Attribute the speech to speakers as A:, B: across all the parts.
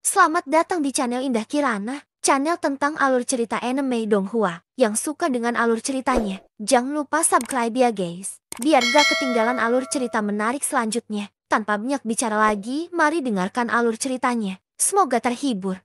A: Selamat datang di channel Indah Kirana, channel tentang alur cerita anime Donghua. Yang suka dengan alur ceritanya, jangan lupa subscribe ya guys, biar gak ketinggalan alur cerita menarik selanjutnya. Tanpa banyak bicara lagi, mari dengarkan alur ceritanya. Semoga terhibur.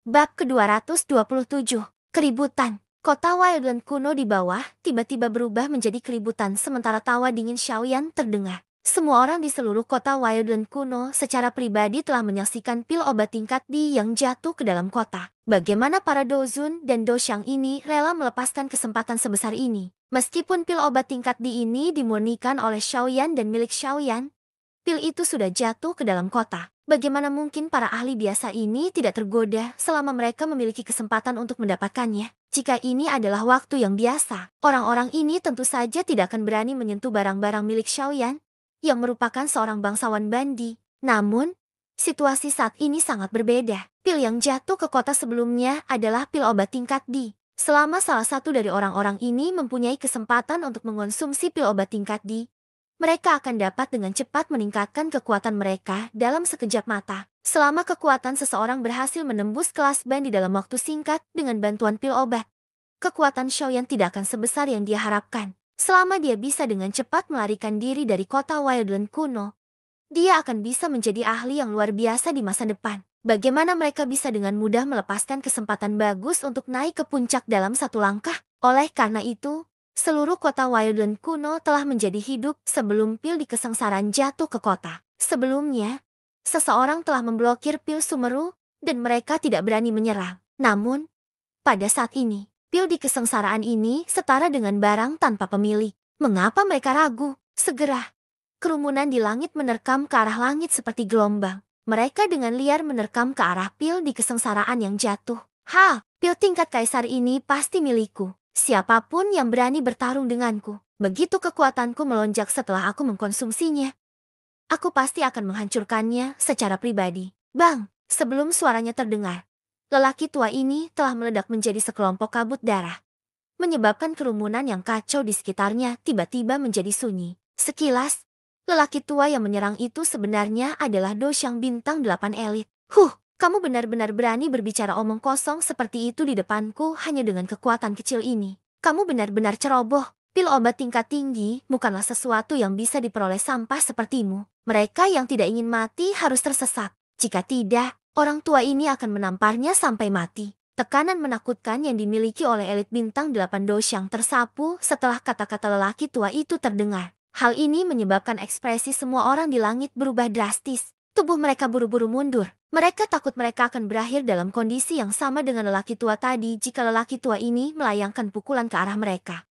A: Bab ke-227, Keributan. Kota Wildland kuno di bawah tiba-tiba berubah menjadi keributan sementara tawa dingin Xiaoyan terdengar. Semua orang di seluruh kota Wildland kuno secara pribadi telah menyaksikan pil obat tingkat D yang jatuh ke dalam kota. Bagaimana para Dozun dan Doshang ini rela melepaskan kesempatan sebesar ini. Meskipun pil obat tingkat D ini dimurnikan oleh Xiaoyan dan milik Xiaoyan, pil itu sudah jatuh ke dalam kota. Bagaimana mungkin para ahli biasa ini tidak tergoda selama mereka memiliki kesempatan untuk mendapatkannya? Jika ini adalah waktu yang biasa, orang-orang ini tentu saja tidak akan berani menyentuh barang-barang milik Xiaoyan, yang merupakan seorang bangsawan Bandi. Namun, situasi saat ini sangat berbeda. Pil yang jatuh ke kota sebelumnya adalah pil obat tingkat D. Selama salah satu dari orang-orang ini mempunyai kesempatan untuk mengonsumsi pil obat tingkat D, mereka akan dapat dengan cepat meningkatkan kekuatan mereka dalam sekejap mata. Selama kekuatan seseorang berhasil menembus kelas band di dalam waktu singkat dengan bantuan pil obat, kekuatan Xiaoyan tidak akan sebesar yang dia harapkan. Selama dia bisa dengan cepat melarikan diri dari kota Wildland kuno, dia akan bisa menjadi ahli yang luar biasa di masa depan. Bagaimana mereka bisa dengan mudah melepaskan kesempatan bagus untuk naik ke puncak dalam satu langkah? Oleh karena itu, seluruh kota Wildland kuno telah menjadi hidup sebelum pil di kesengsaraan jatuh ke kota. Sebelumnya, seseorang telah memblokir pil Sumeru, dan mereka tidak berani menyerang. Namun, pada saat ini, pil di kesengsaraan ini setara dengan barang tanpa pemilik. Mengapa mereka ragu? Segera, kerumunan di langit menerkam ke arah langit seperti gelombang. Mereka dengan liar menerkam ke arah pil di kesengsaraan yang jatuh. Pil tingkat kaisar ini pasti milikku. Siapapun yang berani bertarung denganku, begitu kekuatanku melonjak setelah aku mengkonsumsinya, aku pasti akan menghancurkannya secara pribadi. Bang, sebelum suaranya terdengar, lelaki tua ini telah meledak menjadi sekelompok kabut darah, menyebabkan kerumunan yang kacau di sekitarnya tiba-tiba menjadi sunyi. Sekilas, lelaki tua yang menyerang itu sebenarnya adalah Doshang bintang 8 elit. Kamu benar-benar berani berbicara omong kosong seperti itu di depanku hanya dengan kekuatan kecil ini. Kamu benar-benar ceroboh. Pil obat tingkat tinggi bukanlah sesuatu yang bisa diperoleh sampah sepertimu. Mereka yang tidak ingin mati harus tersesat. Jika tidak, orang tua ini akan menamparnya sampai mati. Tekanan menakutkan yang dimiliki oleh elit bintang 8 Doshang tersapu setelah kata-kata lelaki tua itu terdengar. Hal ini menyebabkan ekspresi semua orang di langit berubah drastis. Tubuh mereka buru-buru mundur. Mereka takut mereka akan berakhir dalam kondisi yang sama dengan lelaki tua tadi jika lelaki tua ini melayangkan pukulan ke arah mereka.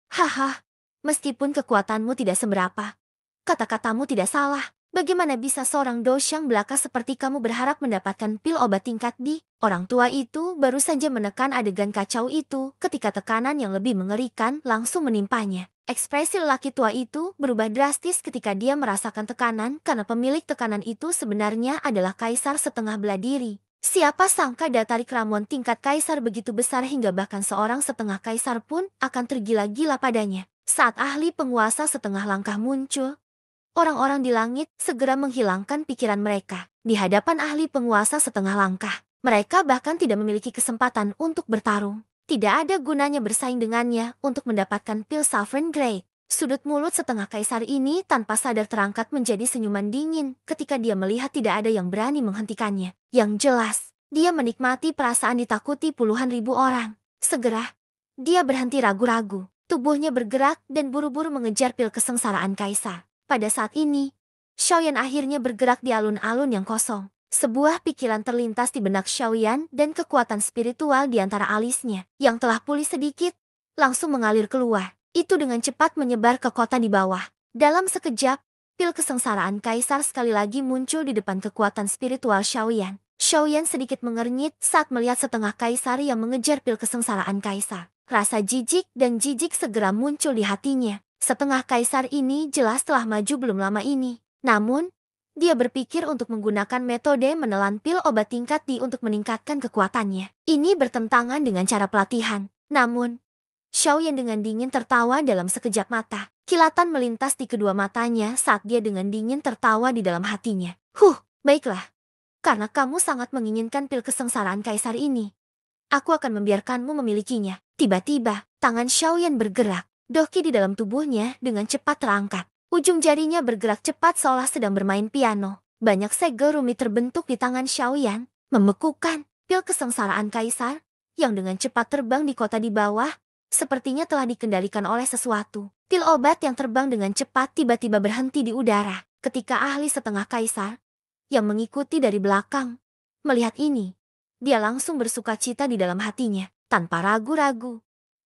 A: Meskipun kekuatanmu tidak seberapa, kata-katamu tidak salah. Bagaimana bisa seorang Doshang belaka seperti kamu berharap mendapatkan pil obat tingkat D? Orang tua itu baru saja menekan adegan kacau itu ketika tekanan yang lebih mengerikan langsung menimpanya. Ekspresi lelaki tua itu berubah drastis ketika dia merasakan tekanan karena pemilik tekanan itu sebenarnya adalah kaisar setengah bela diri. Siapa sangka datarik ramuan tingkat kaisar begitu besar hingga bahkan seorang setengah kaisar pun akan tergila-gila padanya. Saat ahli penguasa setengah langkah muncul, orang-orang di langit segera menghilangkan pikiran mereka. Di hadapan ahli penguasa setengah langkah, mereka bahkan tidak memiliki kesempatan untuk bertarung. Tidak ada gunanya bersaing dengannya untuk mendapatkan pil Sovereign Grade. Sudut mulut setengah kaisar ini tanpa sadar terangkat menjadi senyuman dingin ketika dia melihat tidak ada yang berani menghentikannya. Yang jelas, dia menikmati perasaan ditakuti puluhan ribu orang. Segera, dia berhenti ragu-ragu. Tubuhnya bergerak dan buru-buru mengejar pil kesengsaraan kaisar. Pada saat ini, Xiaoyan akhirnya bergerak di alun-alun yang kosong. Sebuah pikiran terlintas di benak Xiaoyan dan kekuatan spiritual di antara alisnya, yang telah pulih sedikit, langsung mengalir keluar. Itu dengan cepat menyebar ke kota di bawah. Dalam sekejap, pil kesengsaraan kaisar sekali lagi muncul di depan kekuatan spiritual Xiaoyan. Xiaoyan sedikit mengernyit saat melihat setengah kaisar yang mengejar pil kesengsaraan kaisar. Rasa jijik dan jijik segera muncul di hatinya. Setengah kaisar ini jelas telah maju belum lama ini. Namun, dia berpikir untuk menggunakan metode menelan pil obat tingkat D untuk meningkatkan kekuatannya. Ini bertentangan dengan cara pelatihan. Namun, Xiaoyan dengan dingin tertawa dalam sekejap mata. Kilatan melintas di kedua matanya saat dia dengan dingin tertawa di dalam hatinya. Baiklah. Karena kamu sangat menginginkan pil kesengsaraan kaisar ini, aku akan membiarkanmu memilikinya. Tiba-tiba, tangan Xiaoyan bergerak. Doki di dalam tubuhnya dengan cepat terangkat. Ujung jarinya bergerak cepat seolah sedang bermain piano. Banyak segel rumit terbentuk di tangan Xiaoyan, membekukan. Pil kesengsaraan kaisar, yang dengan cepat terbang di kota di bawah, sepertinya telah dikendalikan oleh sesuatu. Pil obat yang terbang dengan cepat tiba-tiba berhenti di udara. Ketika ahli setengah kaisar, yang mengikuti dari belakang, melihat ini, dia langsung bersukacita di dalam hatinya. Tanpa ragu-ragu,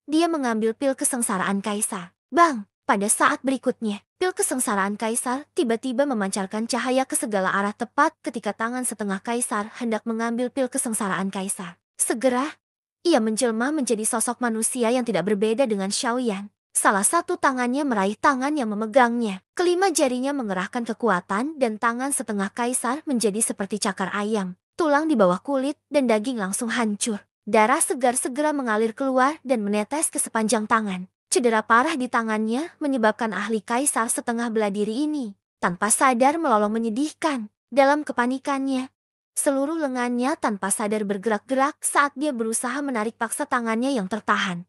A: dia mengambil pil kesengsaraan kaisar. Bang! Pada saat berikutnya, pil kesengsaraan kaisar tiba-tiba memancarkan cahaya ke segala arah tepat ketika tangan setengah kaisar hendak mengambil pil kesengsaraan kaisar. Segera, ia menjelma menjadi sosok manusia yang tidak berbeda dengan Xiaoyan. Salah satu tangannya meraih tangan yang memegangnya. Kelima jarinya mengerahkan kekuatan dan tangan setengah kaisar menjadi seperti cakar ayam. Tulang di bawah kulit dan daging langsung hancur. Darah segar segera mengalir keluar dan menetes ke sepanjang tangan. Cedera parah di tangannya menyebabkan ahli kaisar setengah bela diri ini tanpa sadar melolong menyedihkan. Dalam kepanikannya, seluruh lengannya tanpa sadar bergerak-gerak saat dia berusaha menarik paksa tangannya yang tertahan.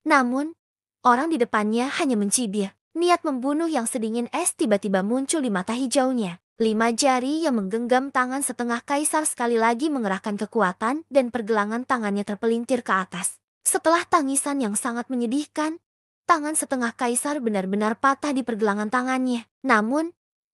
A: Namun, orang di depannya hanya mencibir. Niat membunuh yang sedingin es tiba-tiba muncul di mata hijaunya. 5 jari yang menggenggam tangan setengah kaisar sekali lagi mengerahkan kekuatan dan pergelangan tangannya terpelintir ke atas. Setelah tangisan yang sangat menyedihkan, tangan setengah kaisar benar-benar patah di pergelangan tangannya. Namun,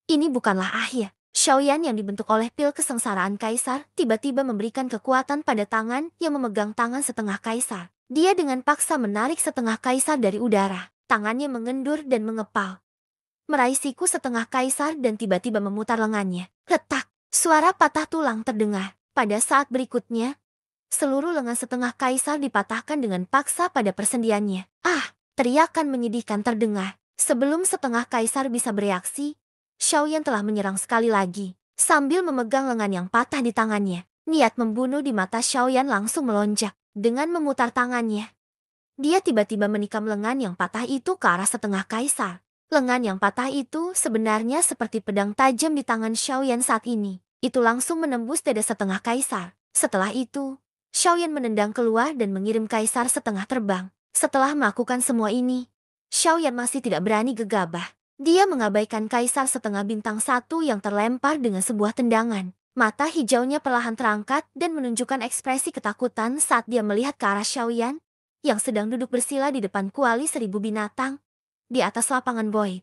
A: ini bukanlah akhir. Xiaoyan yang dibentuk oleh pil kesengsaraan kaisar tiba-tiba memberikan kekuatan pada tangan yang memegang tangan setengah kaisar. Dia dengan paksa menarik setengah kaisar dari udara. Tangannya mengendur dan mengepal, meraih siku setengah kaisar dan tiba-tiba memutar lengannya. Retak, suara patah tulang terdengar. Pada saat berikutnya, seluruh lengan setengah kaisar dipatahkan dengan paksa pada persendiannya. Teriakan menyedihkan terdengar. Sebelum setengah kaisar bisa bereaksi, Xiaoyan telah menyerang sekali lagi. Sambil memegang lengan yang patah di tangannya, niat membunuh di mata Xiaoyan langsung melonjak. Dengan memutar tangannya, dia tiba-tiba menikam lengan yang patah itu ke arah setengah kaisar. Lengan yang patah itu sebenarnya seperti pedang tajam di tangan Xiaoyan saat ini. Itu langsung menembus dada setengah kaisar. Setelah itu, Xiaoyan menendang keluar dan mengirim kaisar setengah terbang. Setelah melakukan semua ini, Xiaoyan masih tidak berani gegabah. Dia mengabaikan kaisar setengah bintang 1 yang terlempar dengan sebuah tendangan. Mata hijaunya perlahan terangkat dan menunjukkan ekspresi ketakutan saat dia melihat ke arah Xiaoyan yang sedang duduk bersila di depan kuali 1000 binatang di atas lapangan Boy.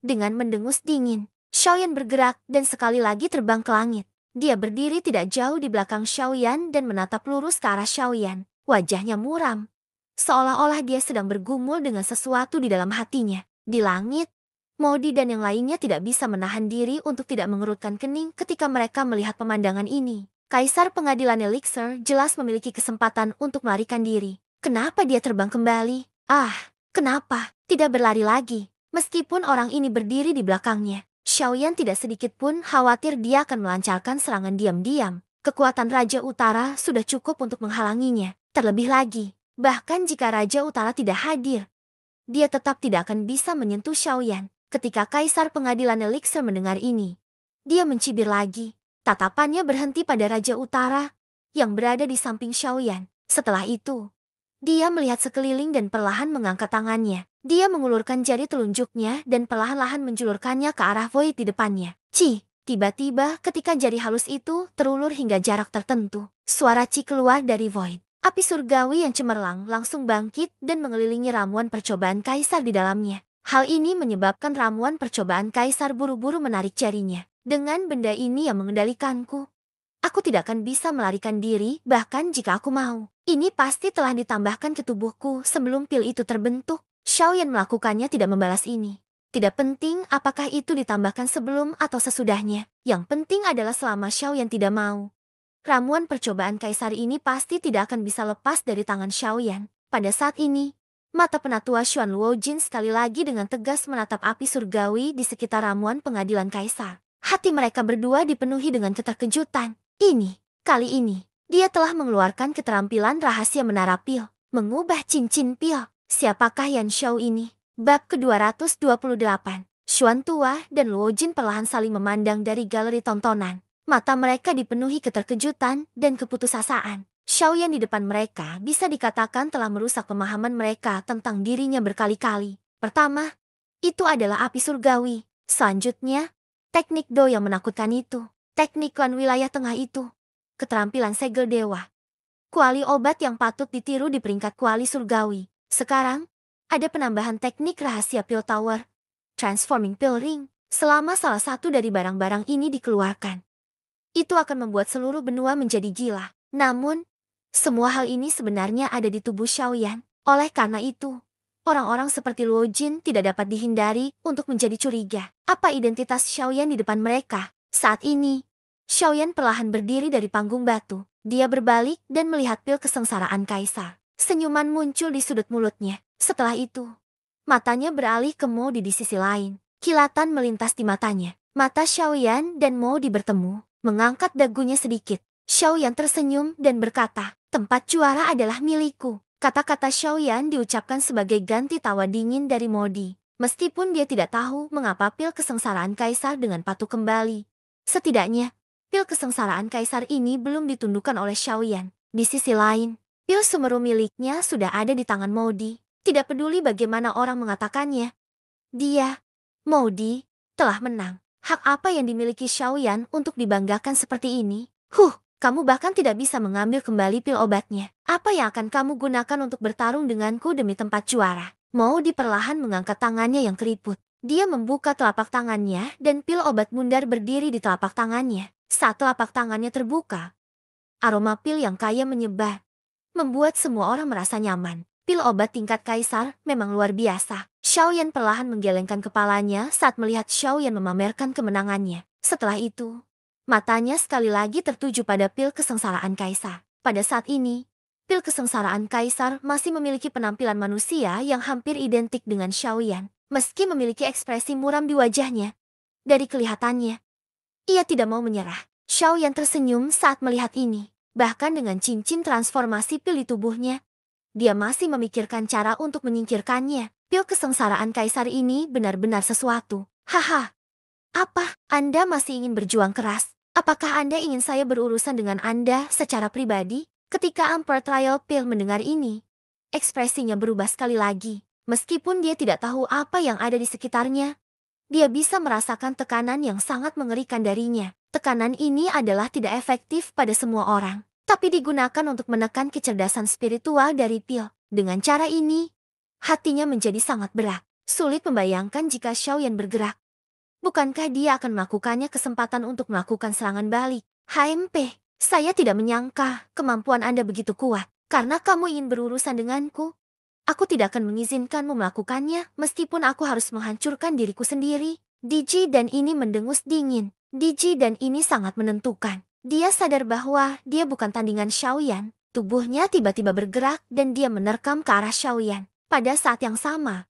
A: Dengan mendengus dingin, Xiaoyan bergerak dan sekali lagi terbang ke langit. Dia berdiri tidak jauh di belakang Xiaoyan dan menatap lurus ke arah Xiaoyan. Wajahnya muram, seolah-olah dia sedang bergumul dengan sesuatu di dalam hatinya. Di langit, Modi dan yang lainnya tidak bisa menahan diri untuk tidak mengerutkan kening ketika mereka melihat pemandangan ini. Kaisar pengadilan Elixir jelas memiliki kesempatan untuk melarikan diri. Kenapa dia terbang kembali? Kenapa tidak berlari lagi? Meskipun orang ini berdiri di belakangnya, Xiaoyan tidak sedikit pun khawatir dia akan melancarkan serangan diam-diam. Kekuatan Raja Utara sudah cukup untuk menghalanginya. Terlebih lagi, bahkan jika Raja Utara tidak hadir, dia tetap tidak akan bisa menyentuh Xiaoyan. Ketika Kaisar Pengadilan Elixir mendengar ini, dia mencibir lagi. Tatapannya berhenti pada Raja Utara yang berada di samping Xiaoyan. Setelah itu, dia melihat sekeliling dan perlahan mengangkat tangannya. Dia mengulurkan jari telunjuknya dan perlahan-lahan menjulurkannya ke arah Void di depannya. Tiba-tiba ketika jari halus itu terulur hingga jarak tertentu, suara Ci keluar dari Void. Api surgawi yang cemerlang langsung bangkit dan mengelilingi ramuan percobaan Kaisar di dalamnya. Hal ini menyebabkan ramuan percobaan Kaisar buru-buru menarik jarinya. Dengan benda ini yang mengendalikanku, aku tidak akan bisa melarikan diri bahkan jika aku mau. Ini pasti telah ditambahkan ke tubuhku sebelum pil itu terbentuk. Xiaoyan melakukannya tidak membalas ini. Tidak penting apakah itu ditambahkan sebelum atau sesudahnya. Yang penting adalah selama Xiaoyan tidak mau, ramuan percobaan Kaisar ini pasti tidak akan bisa lepas dari tangan Xiaoyan. Pada saat ini, mata penatua Xuan Luojin sekali lagi dengan tegas menatap api surgawi di sekitar ramuan pengadilan Kaisar. Hati mereka berdua dipenuhi dengan keterkejutan. Kali ini, dia telah mengeluarkan keterampilan rahasia menara pil, mengubah cincin pil. Siapakah Yan Shao ini? Bab ke-228. Xuan Tua dan Luojin perlahan saling memandang dari galeri tontonan. Mata mereka dipenuhi keterkejutan dan keputusasaan. Xiaoyan di depan mereka bisa dikatakan telah merusak pemahaman mereka tentang dirinya berkali-kali. Pertama, itu adalah api surgawi. Selanjutnya, teknik Do yang menakutkan itu. Teknik klan wilayah tengah itu. Keterampilan segel dewa. Kuali obat yang patut ditiru di peringkat kuali surgawi. Sekarang, ada penambahan teknik rahasia Pill Tower. Transforming Pill Ring. Selama salah satu dari barang-barang ini dikeluarkan, itu akan membuat seluruh benua menjadi gila. Namun, semua hal ini sebenarnya ada di tubuh Xiaoyan. Oleh karena itu, orang-orang seperti Luo Jin tidak dapat dihindari untuk menjadi curiga. Apa identitas Xiaoyan di depan mereka? Saat ini, Xiaoyan perlahan berdiri dari panggung batu. Dia berbalik dan melihat pil kesengsaraan kaisar. Senyuman muncul di sudut mulutnya. Setelah itu, matanya beralih ke Mo di sisi lain. Kilatan melintas di matanya. Mata Xiaoyan dan Mo bertemu, mengangkat dagunya sedikit. Xiaoyan tersenyum dan berkata, tempat juara adalah milikku. Kata-kata Xiaoyan diucapkan sebagai ganti tawa dingin dari Modi. Meskipun dia tidak tahu mengapa pil kesengsaraan kaisar dengan patuh kembali. Setidaknya, pil kesengsaraan kaisar ini belum ditundukkan oleh Xiaoyan. Di sisi lain, pil sumeru miliknya sudah ada di tangan Modi. Tidak peduli bagaimana orang mengatakannya. Dia, Modi, telah menang. Hak apa yang dimiliki Xiaoyan untuk dibanggakan seperti ini? Kamu bahkan tidak bisa mengambil kembali pil obatnya. Apa yang akan kamu gunakan untuk bertarung denganku demi tempat juara? Modi perlahan mengangkat tangannya yang keriput. Dia membuka telapak tangannya dan pil obat mundar berdiri di telapak tangannya. Saat telapak tangannya terbuka, aroma pil yang kaya menyebar, membuat semua orang merasa nyaman. Pil obat tingkat kaisar memang luar biasa. Xiaoyan perlahan menggelengkan kepalanya saat melihat Xiaoyan memamerkan kemenangannya. Setelah itu, matanya sekali lagi tertuju pada pil kesengsaraan kaisar. Pada saat ini, pil kesengsaraan kaisar masih memiliki penampilan manusia yang hampir identik dengan Xiaoyan. Meski memiliki ekspresi muram di wajahnya, dari kelihatannya, ia tidak mau menyerah. Xiaoyan tersenyum saat melihat ini. Bahkan dengan cincin transformasi pil di tubuhnya, dia masih memikirkan cara untuk menyingkirkannya. Pil kesengsaraan kaisar ini benar-benar sesuatu. Haha, apa? Anda masih ingin berjuang keras? Apakah Anda ingin saya berurusan dengan Anda secara pribadi? Ketika Emperor Trial Pill mendengar ini, ekspresinya berubah sekali lagi. Meskipun dia tidak tahu apa yang ada di sekitarnya, dia bisa merasakan tekanan yang sangat mengerikan darinya. Tekanan ini adalah tidak efektif pada semua orang, tapi digunakan untuk menekan kecerdasan spiritual dari Pil. Dengan cara ini, hatinya menjadi sangat berat. Sulit membayangkan jika Xiaoyan bergerak. Bukankah dia akan melakukannya kesempatan untuk melakukan serangan balik? HMP, saya tidak menyangka kemampuan Anda begitu kuat. Karena kamu ingin berurusan denganku, aku tidak akan mengizinkanmu melakukannya meskipun aku harus menghancurkan diriku sendiri. Diji dan ini mendengus dingin. Diji dan ini sangat menentukan. Dia sadar bahwa dia bukan tandingan Xiaoyan. Tubuhnya tiba-tiba bergerak dan dia menerkam ke arah Xiaoyan. Pada saat yang sama,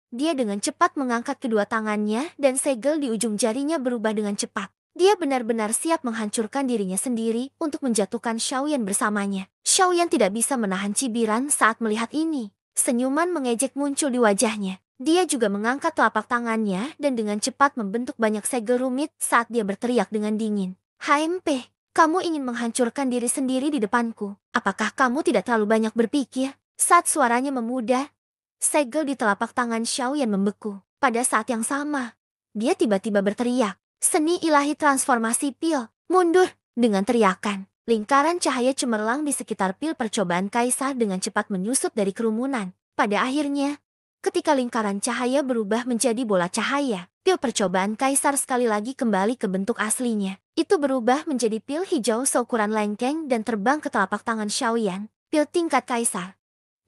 A: dia dengan cepat mengangkat kedua tangannya dan segel di ujung jarinya berubah dengan cepat. Dia benar-benar siap menghancurkan dirinya sendiri untuk menjatuhkan Xiaoyan bersamanya. Xiaoyan tidak bisa menahan cibiran saat melihat ini. Senyuman mengejek muncul di wajahnya. Dia juga mengangkat telapak tangannya dan dengan cepat membentuk banyak segel rumit saat dia berteriak dengan dingin. HMP, kamu ingin menghancurkan diri sendiri di depanku. Apakah kamu tidak terlalu banyak berpikir? Saat suaranya memudah, segel di telapak tangan Xiaoyan membeku. Pada saat yang sama, dia tiba-tiba berteriak, "Seni ilahi transformasi Pil, mundur!" Dengan teriakan, lingkaran cahaya cemerlang di sekitar pil percobaan kaisar dengan cepat menyusut dari kerumunan. Pada akhirnya, ketika lingkaran cahaya berubah menjadi bola cahaya, pil percobaan kaisar sekali lagi kembali ke bentuk aslinya. Itu berubah menjadi pil hijau seukuran lengkeng dan terbang ke telapak tangan Xiaoyan. Pil tingkat kaisar.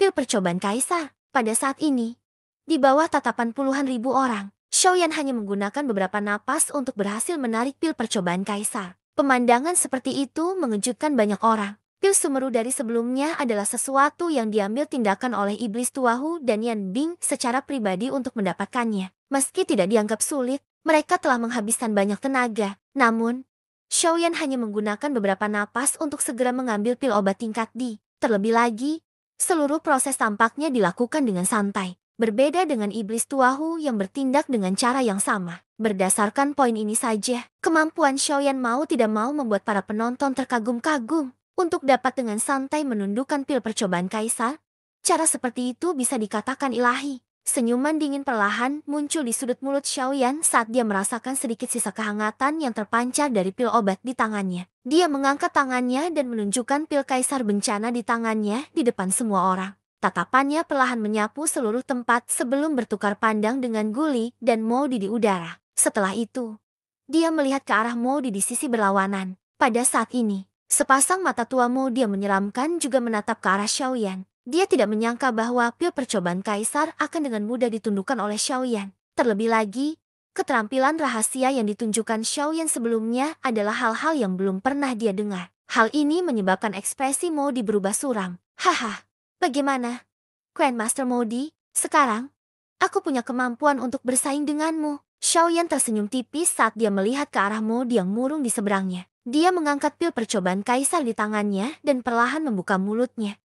A: Pil percobaan kaisar. Pada saat ini, di bawah tatapan puluhan ribu orang, Xiaoyan hanya menggunakan beberapa napas untuk berhasil menarik pil percobaan kaisar. Pemandangan seperti itu mengejutkan banyak orang. Pil sumeru dari sebelumnya adalah sesuatu yang diambil tindakan oleh iblis Tuahu dan Yan Bing secara pribadi untuk mendapatkannya. Meski tidak dianggap sulit, mereka telah menghabiskan banyak tenaga. Namun, Xiaoyan hanya menggunakan beberapa napas untuk segera mengambil pil obat tingkat D. Terlebih lagi, seluruh proses tampaknya dilakukan dengan santai. Berbeda dengan iblis Tuahu yang bertindak dengan cara yang sama. Berdasarkan poin ini saja, kemampuan Xiaoyan mau tidak mau membuat para penonton terkagum-kagum. Untuk dapat dengan santai menundukkan pil percobaan kaisar, cara seperti itu bisa dikatakan ilahi. Senyuman dingin perlahan muncul di sudut mulut Xiaoyan saat dia merasakan sedikit sisa kehangatan yang terpancar dari pil obat di tangannya. Dia mengangkat tangannya dan menunjukkan pil kaisar bencana di tangannya di depan semua orang. Tatapannya perlahan menyapu seluruh tempat sebelum bertukar pandang dengan Guli dan Modi di udara. Setelah itu, dia melihat ke arah Modi di sisi berlawanan. Pada saat ini, sepasang mata tua Modi yang menyeramkan juga menatap ke arah Xiaoyan. Dia tidak menyangka bahwa pil percobaan kaisar akan dengan mudah ditundukkan oleh Xiaoyan. Terlebih lagi, keterampilan rahasia yang ditunjukkan Xiaoyan sebelumnya adalah hal-hal yang belum pernah dia dengar. Hal ini menyebabkan ekspresi Modi berubah suram. Haha, bagaimana, Grandmaster Modi? Sekarang, aku punya kemampuan untuk bersaing denganmu. Xiaoyan tersenyum tipis saat dia melihat ke arah Modi yang murung di seberangnya. Dia mengangkat pil percobaan kaisar di tangannya dan perlahan membuka mulutnya.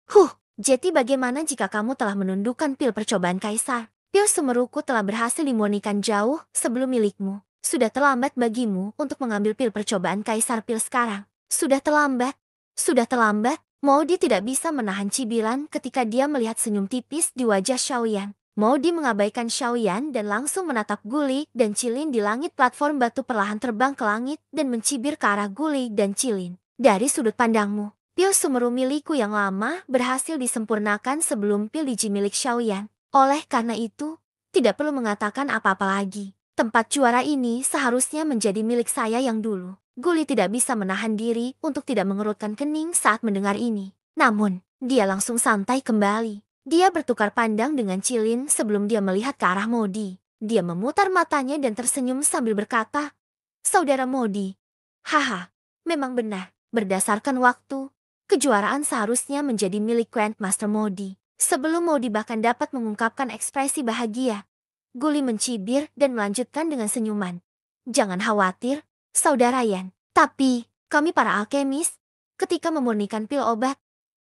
A: Jadi bagaimana jika kamu telah menundukkan pil percobaan kaisar? Pil sumeruku telah berhasil dimurnikan jauh sebelum milikmu. Sudah terlambat bagimu untuk mengambil pil percobaan kaisar pil sekarang. Sudah terlambat. Sudah terlambat. Modi tidak bisa menahan cibiran ketika dia melihat senyum tipis di wajah Xiaoyan. Modi mengabaikan Xiaoyan dan langsung menatap Guli dan Cilin di langit. Platform batu perlahan terbang ke langit dan mencibir ke arah Guli dan Cilin. Dari sudut pandangmu, pil sumeru milikku yang lama berhasil disempurnakan sebelum pil Diji milik Xiaoyan. Oleh karena itu, tidak perlu mengatakan apa-apa lagi. Tempat juara ini seharusnya menjadi milik saya yang dulu. Guli tidak bisa menahan diri untuk tidak mengerutkan kening saat mendengar ini. Namun, dia langsung santai kembali. Dia bertukar pandang dengan Cilin sebelum dia melihat ke arah Modi. Dia memutar matanya dan tersenyum sambil berkata, "Saudara Modi, haha, memang benar. Berdasarkan waktu, kejuaraan seharusnya menjadi milik Grandmaster Modi." Sebelum Modi bahkan dapat mengungkapkan ekspresi bahagia, Guli mencibir dan melanjutkan dengan senyuman. "Jangan khawatir, Saudara Yan. Tapi, kami para alkemis, ketika memurnikan pil obat,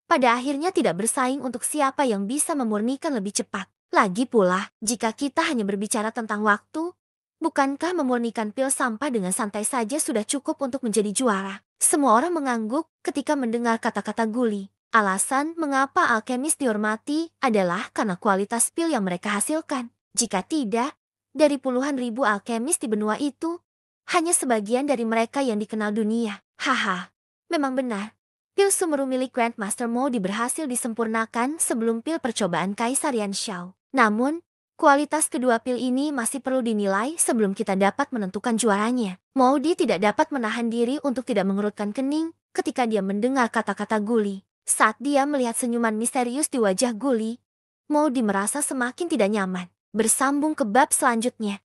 A: pada akhirnya tidak bersaing untuk siapa yang bisa memurnikan lebih cepat. Lagi pula, jika kita hanya berbicara tentang waktu, bukankah memurnikan pil sampah dengan santai saja sudah cukup untuk menjadi juara?" Semua orang mengangguk ketika mendengar kata-kata Guli. Alasan mengapa alkemis dihormati adalah karena kualitas pil yang mereka hasilkan. Jika tidak, dari puluhan ribu alkemis di benua itu, hanya sebagian dari mereka yang dikenal dunia. Haha, memang benar. Pil sumeru milik Grandmaster Modi berhasil disempurnakan sebelum pil percobaan Kaisar Yanxiao. Namun, kualitas kedua pil ini masih perlu dinilai sebelum kita dapat menentukan juaranya. Modi tidak dapat menahan diri untuk tidak mengerutkan kening ketika dia mendengar kata-kata Guli. Saat dia melihat senyuman misterius di wajah Guli, Modi merasa semakin tidak nyaman. Bersambung ke bab selanjutnya.